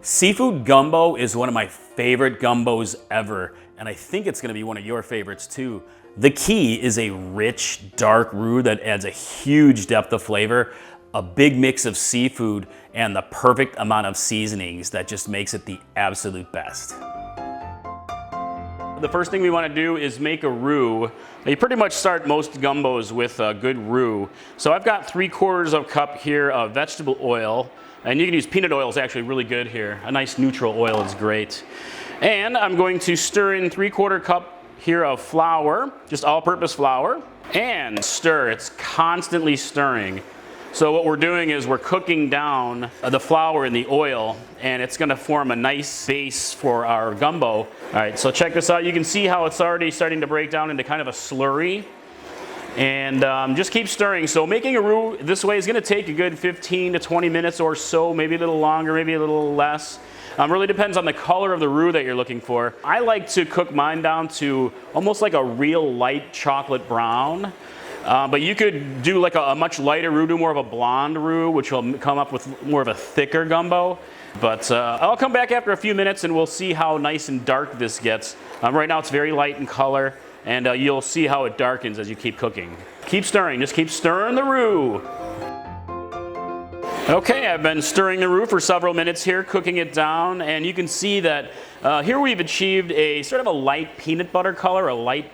Seafood gumbo is one of my favorite gumbos ever, and I think it's gonna be one of your favorites too. The key is a rich, dark roux that adds a huge depth of flavor, a big mix of seafood, and the perfect amount of seasonings that just makes it the absolute best. The first thing we want to do is make a roux. You pretty much start most gumbos with a good roux. So I've got 3/4 of a cup here of vegetable oil, and you can use peanut oil, is actually really good here. A nice neutral oil is great. And I'm going to stir in 3/4 cup here of flour, just all-purpose flour, and stir. It's constantly stirring. So what we're doing is we're cooking down the flour in the oil, and it's gonna form a nice base for our gumbo. All right, so check this out. You can see how it's already starting to break down into kind of a slurry. And just keep stirring. So making a roux this way is gonna take a good 15 to 20 minutes or so, maybe a little longer, maybe a little less. Really depends on the color of the roux that you're looking for. I like to cook mine down to almost like a real light chocolate brown. But you could do like a much lighter roux, do more of a blonde roux, which will come up with more of a thicker gumbo. But I'll come back after a few minutes and we'll see how nice and dark this gets. Right now it's very light in color, and you'll see how it darkens as you keep cooking. Keep stirring, just keep stirring the roux. Okay, I've been stirring the roux for several minutes here, cooking it down, and you can see that here we've achieved a sort of a light peanut butter color, a light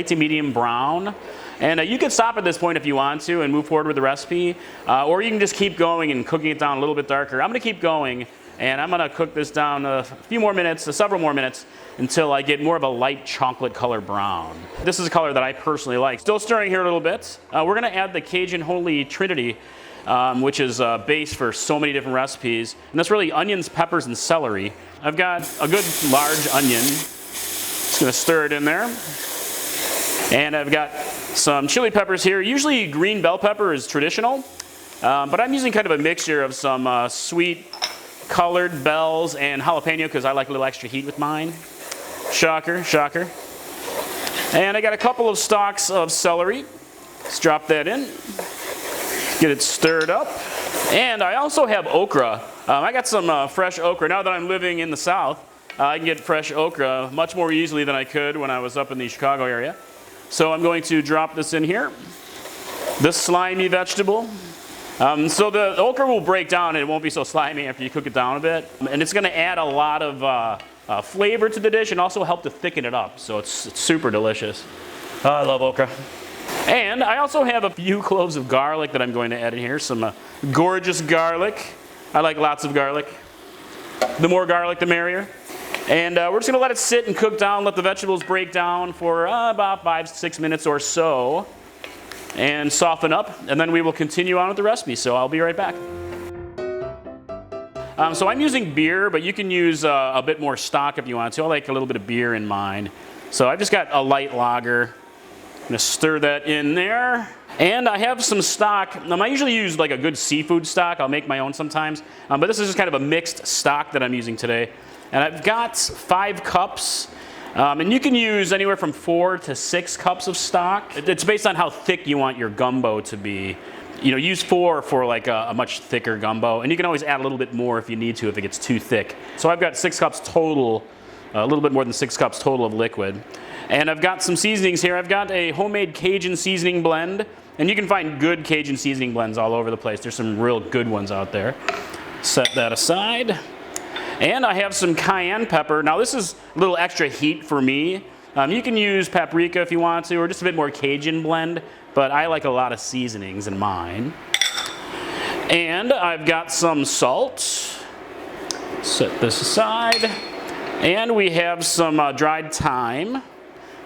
to medium brown. And you can stop at this point if you want to and move forward with the recipe, or you can just keep going and cooking it down a little bit darker. I'm gonna keep going, and I'm gonna cook this down a few more minutes, several more minutes, until I get more of a light chocolate color brown. This is a color that I personally like. Still stirring here a little bit. We're gonna add the Cajun Holy Trinity, which is a base for so many different recipes. And that's really onions, peppers, and celery. I've got a good large onion. Just gonna stir it in there. And I've got some chili peppers here. Usually green bell pepper is traditional, but I'm using kind of a mixture of some sweet colored bells and jalapeno because I like a little extra heat with mine. Shocker, shocker. And I got a couple of stalks of celery. Let's drop that in. Get it stirred up. And I also have okra. I got some fresh okra. Now that I'm living in the South, I can get fresh okra much more easily than I could when I was up in the Chicago area. So I'm going to drop this in here, this slimy vegetable. So the okra will break down and it won't be so slimy after you cook it down a bit. And it's gonna add a lot of flavor to the dish and also help to thicken it up. So it's super delicious. Oh, I love okra. And I also have a few cloves of garlic that I'm going to add in here. Some gorgeous garlic. I like lots of garlic. The more garlic, the merrier. And we're just gonna let it sit and cook down, let the vegetables break down for about 5-6 minutes or so and soften up, and then we will continue on with the recipe, so I'll be right back. So I'm using beer, but you can use a bit more stock if you want to. I like a little bit of beer in mine. So I've just got a light lager. I'm gonna stir that in there. And I have some stock. I usually use like a good seafood stock. I'll make my own sometimes, but this is just kind of a mixed stock that I'm using today. And I've got 5 cups, and you can use anywhere from 4 to 6 cups of stock. It's based on how thick you want your gumbo to be. You know, use 4 for like a much thicker gumbo, and you can always add a little bit more if you need to if it gets too thick. So I've got 6 cups total, a little bit more than 6 cups total of liquid. And I've got some seasonings here. I've got a homemade Cajun seasoning blend, and you can find good Cajun seasoning blends all over the place. There's some real good ones out there. Set that aside. And I have some cayenne pepper. Now this is a little extra heat for me. You can use paprika if you want to, or just a bit more Cajun blend, but I like a lot of seasonings in mine. And I've got some salt. Set this aside. And we have some dried thyme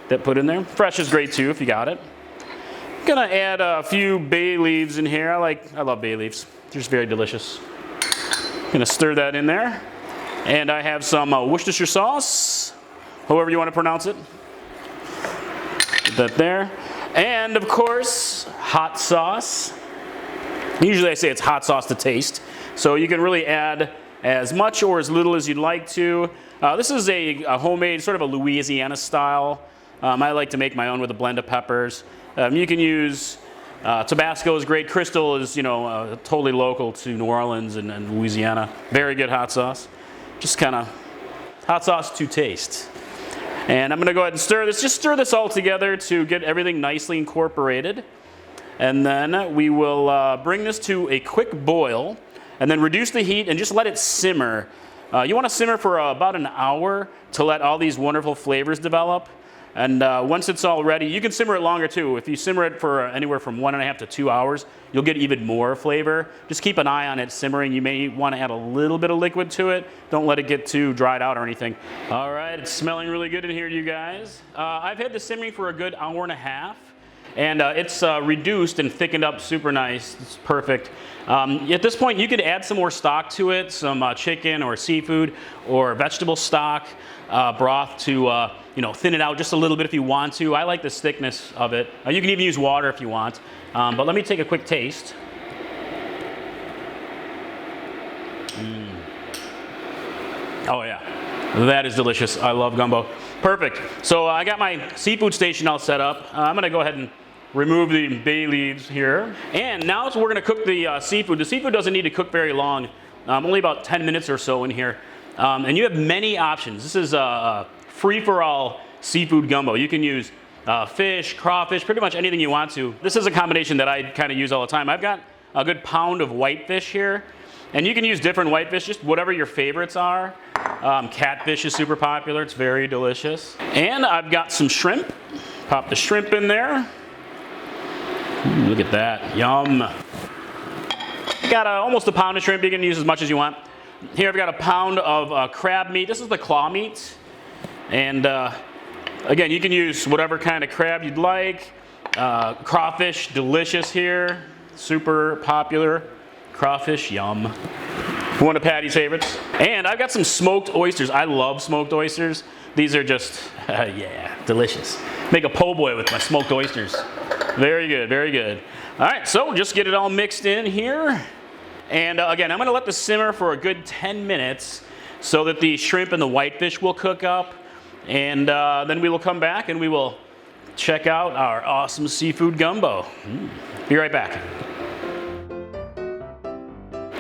that put in there. Fresh is great too if you got it. I'm gonna add a few bay leaves in here. I love bay leaves. They're just very delicious. Gonna stir that in there. And I have some Worcestershire sauce, however you want to pronounce it. Put that there. And of course, hot sauce. Usually I say it's hot sauce to taste. So you can really add as much or as little as you'd like to. This is a homemade, sort of a Louisiana style. I like to make my own with a blend of peppers. You can use Tabasco is great. Crystal is, totally local to New Orleans and Louisiana. Very good hot sauce. Just kind of hot sauce to taste. And I'm going to go ahead and stir this. Just stir this all together to get everything nicely incorporated. And then we will bring this to a quick boil and then reduce the heat and just let it simmer. You want to simmer for about an hour to let all these wonderful flavors develop. And once it's all ready, you can simmer it longer too. If you simmer it for anywhere from 1.5 to 2 hours, you'll get even more flavor. Just keep an eye on it simmering. You may want to add a little bit of liquid to it. Don't let it get too dried out or anything. All right, it's smelling really good in here, you guys. I've had this simmering for a good 1.5 hours. And it's reduced and thickened up super nice. It's perfect. At this point, you could add some more stock to it, some chicken or seafood or vegetable stock, broth to thin it out just a little bit if you want to. I like the thickness of it. You can even use water if you want. But let me take a quick taste. Oh yeah, that is delicious. I love gumbo. Perfect. So I got my seafood station all set up. I'm gonna go ahead and remove the bay leaves here. And now we're gonna cook the seafood. The seafood doesn't need to cook very long, only about 10 minutes or so in here. And you have many options. This is a free-for-all seafood gumbo. You can use fish, crawfish, pretty much anything you want to. This is a combination that I kind of use all the time. I've got a good pound of whitefish here. And you can use different whitefish, just whatever your favorites are. Catfish is super popular. It's very delicious. And I've got some shrimp. Pop the shrimp in there. Ooh, look at that, yum. Got almost a pound of shrimp. You can use as much as you want. Here I've got a pound of crab meat. This is the claw meat. And again, you can use whatever kind of crab you'd like. Crawfish, delicious here. Super popular. Crawfish, yum. One of Patty's favorites. And I've got some smoked oysters. I love smoked oysters. These are just, yeah, delicious. Make a po' boy with my smoked oysters. Very good, very good. All right, so just get it all mixed in here. And again, I'm gonna let this simmer for a good 10 minutes so that the shrimp and the whitefish will cook up. And then we will come back and we will check out our awesome seafood gumbo. Be right back.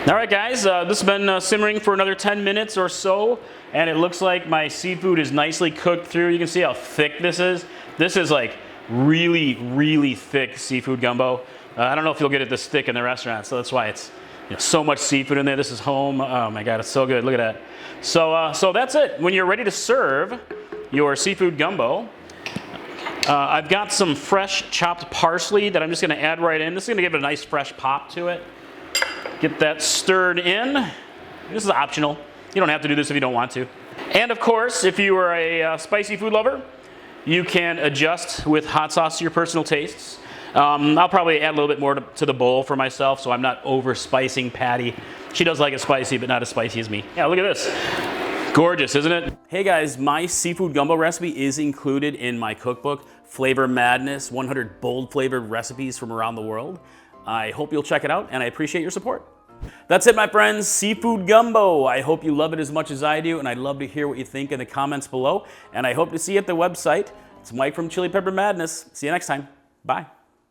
All right, guys, this has been simmering for another 10 minutes or so, and it looks like my seafood is nicely cooked through. You can see how thick this is. This is like really, really thick seafood gumbo. I don't know if you'll get it this thick in the restaurant, so that's why it's so much seafood in there. This is home. Oh my God, it's so good. Look at that. So that's it. When you're ready to serve your seafood gumbo, I've got some fresh chopped parsley that I'm just gonna add right in. This is gonna give it a nice fresh pop to it. Get that stirred in. This is optional. You don't have to do this if you don't want to. And of course, if you are a spicy food lover, you can adjust with hot sauce to your personal tastes. I'll probably add a little bit more to the bowl for myself so I'm not over spicing Patty. She does like it spicy, but not as spicy as me. Yeah, look at this. Gorgeous, isn't it? Hey guys, my seafood gumbo recipe is included in my cookbook, Flavor Madness, 100 bold flavored recipes from around the world. I hope you'll check it out, and I appreciate your support. That's it, my friends. Seafood gumbo. I hope you love it as much as I do, and I'd love to hear what you think in the comments below. And I hope to see you at the website. It's Mike from Chili Pepper Madness. See you next time. Bye.